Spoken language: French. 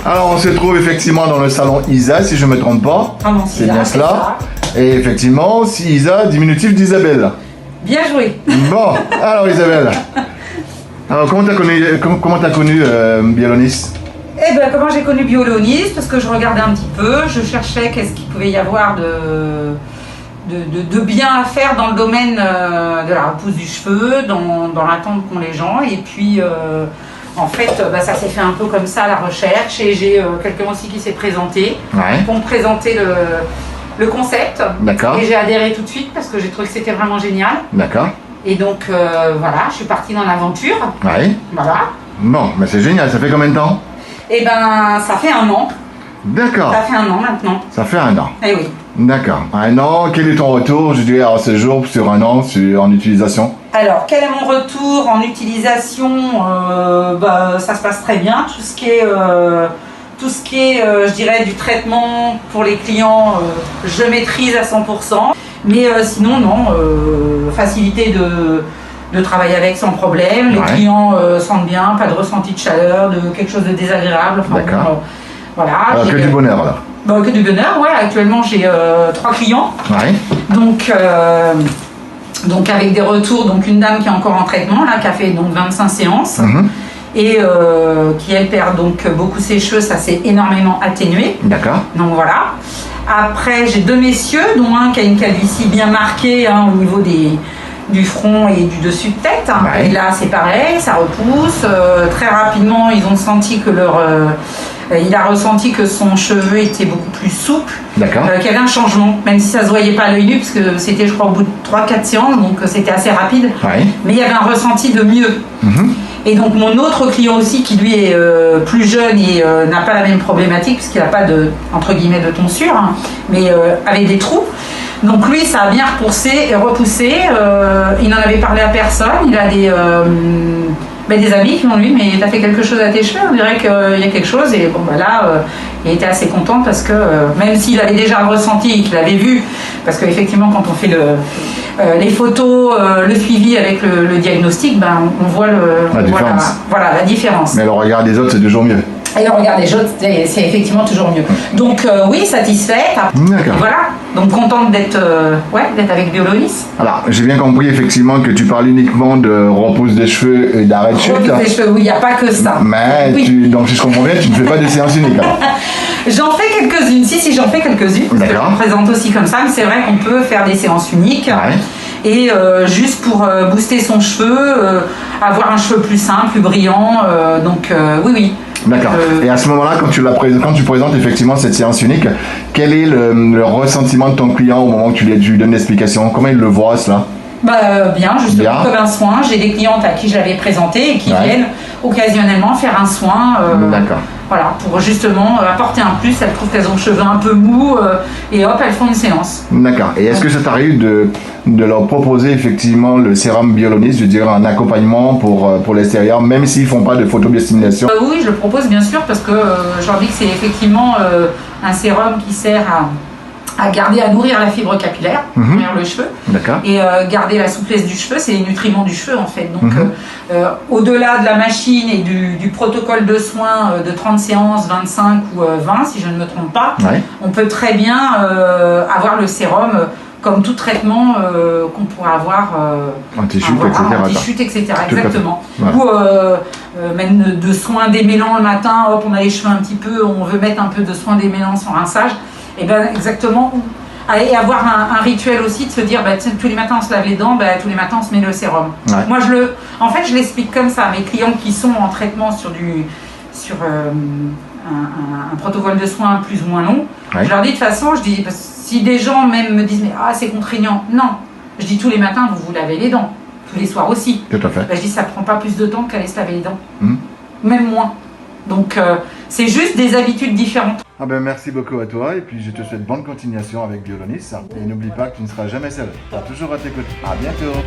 Alors on se trouve effectivement dans le salon Isa, si je ne me trompe pas. Ah non, c'est bien cela. Et effectivement, si Isa, diminutif d'Isabelle. Bien joué. Bon, alors Isabelle, alors comment t'as connu Biolonis? Eh ben, comment j'ai connu Biolonis? Parce que je regardais un petit peu, je cherchais qu'est-ce qu'il pouvait y avoir de bien à faire dans le domaine de la repousse du cheveu, dans l'attente qu'ont les gens. Et puis, en fait, ça s'est fait un peu comme ça, la recherche. Et j'ai quelqu'un aussi qui s'est présenté pour me présenter le concept. D'accord. Et j'ai adhéré tout de suite parce que j'ai trouvé que c'était vraiment génial. D'accord. Et donc, voilà, je suis partie dans l'aventure. Oui. Voilà. Bon, mais c'est génial, ça fait combien de temps? Eh ben, ça fait 1 an. D'accord. Ça fait 1 an maintenant. Ça fait 1 an. Eh oui. D'accord. 1 an, quel est ton retour, je dirais, à ce jour, sur 1 an, en utilisation? Alors, quel est mon retour en utilisation? Ça se passe très bien. Tout ce qui est, je dirais, du traitement pour les clients, je maîtrise à 100%. Mais sinon, non, facilité de travailler avec sans problème. Les clients sentent bien, pas de ressenti de chaleur, de quelque chose de désagréable. Enfin, d'accord. Voilà. Alors, que du bonheur, alors? Que du bonheur, ouais. Actuellement, j'ai 3 clients. Ouais. Donc avec des retours, donc une dame qui est encore en traitement, là, qui a fait donc 25 séances, et qui elle perd donc beaucoup ses cheveux, ça s'est énormément atténué. D'accord. Donc voilà. Après, j'ai 2 messieurs, dont un qui a une calvitie bien marquée au niveau du front et du dessus de tête. Ouais. Et là, c'est pareil, ça repousse. Très rapidement, ils ont senti que il a ressenti que son cheveu était beaucoup plus souple, qu'il y avait un changement, même si ça se voyait pas à l'œil nu, parce que c'était, je crois, au bout de 3-4 séances, donc c'était assez rapide. Ouais. Mais il y avait un ressenti de mieux. Et donc mon autre client aussi, qui lui est plus jeune et n'a pas la même problématique, puisqu'il n'a pas de, entre guillemets, de tonsure, mais avait des trous. Donc lui, ça a bien repoussé. Il n'en avait parlé à personne. Il a des amis qui m'ont dit, mais t'as fait quelque chose à tes cheveux, on dirait qu'il y a quelque chose. Et bon, là, il était assez content parce que même s'il avait déjà ressenti et qu'il avait vu, parce qu'effectivement, quand on fait les photos, le suivi avec le diagnostic, on voit la différence. Mais le regard des autres, c'est toujours mieux. Et le regard des autres, c'est effectivement toujours mieux. Donc oui, satisfaite. D'accord. Voilà. Donc contente d'être avec Biolonis. Alors, j'ai bien compris effectivement que tu parles uniquement de repousse des cheveux et d'arrêt de chute. Repousse des cheveux, oui, il n'y a pas que ça. Mais donc si je comprends bien, tu ne fais pas de séances uniques. J'en fais quelques-unes, si j'en fais quelques-unes, parce que je me présente aussi comme ça, mais c'est vrai qu'on peut faire des séances uniques. Ouais. Et juste pour booster son cheveu, avoir un cheveu plus sain, plus brillant, oui. D'accord. Et à ce moment-là, quand tu présentes effectivement cette séance unique, quel est le ressentiment de ton client au moment où tu lui donnes l'explication? Comment il le voit, cela? Bien, justement, comme un soin. J'ai des clientes à qui je l'avais présenté et qui viennent occasionnellement faire un soin. D'accord. Voilà, pour justement apporter un plus. Elles trouvent qu'elles ont le cheveu un peu mou et hop, elles font une séance. D'accord. Et est-ce que ça t'arrive de leur proposer effectivement le sérum Biolonis, je veux dire un accompagnement pour l'extérieur, même s'ils ne font pas de photobiostimulation? Oui, je le propose bien sûr parce que je leur dis que c'est effectivement un sérum qui sert à nourrir la fibre capillaire, nourrir le cheveu, et garder la souplesse du cheveu, c'est les nutriments du cheveu en fait. Donc au-delà de la machine et du protocole de soins de 30 séances, 25 ou 20 si je ne me trompe pas, on peut très bien avoir le sérum comme tout traitement qu'on pourrait avoir anti-chute, etc. Exactement. Ou même de soins démêlants le matin, hop, on a les cheveux un petit peu, on veut mettre un peu de soins démêlants sans rinçage. Et bien exactement, et avoir un rituel aussi de se dire tous les matins on se lave les dents, tous les matins on se met le sérum. Moi je l'explique comme ça, mes clients qui sont en traitement sur un protocole de soins plus ou moins long, je leur dis de toute façon, si des gens même me disent mais c'est contraignant, non, je dis tous les matins vous lavez les dents, tous les soirs aussi. Tout à fait. Je dis ça prend pas plus de temps qu'aller se laver les dents, même moins. Donc c'est juste des habitudes différentes. Merci beaucoup à toi et puis je te souhaite bonne continuation avec Biolonis. Et n'oublie pas que tu ne seras jamais seul. Tu as toujours à t'écouter. À bientôt.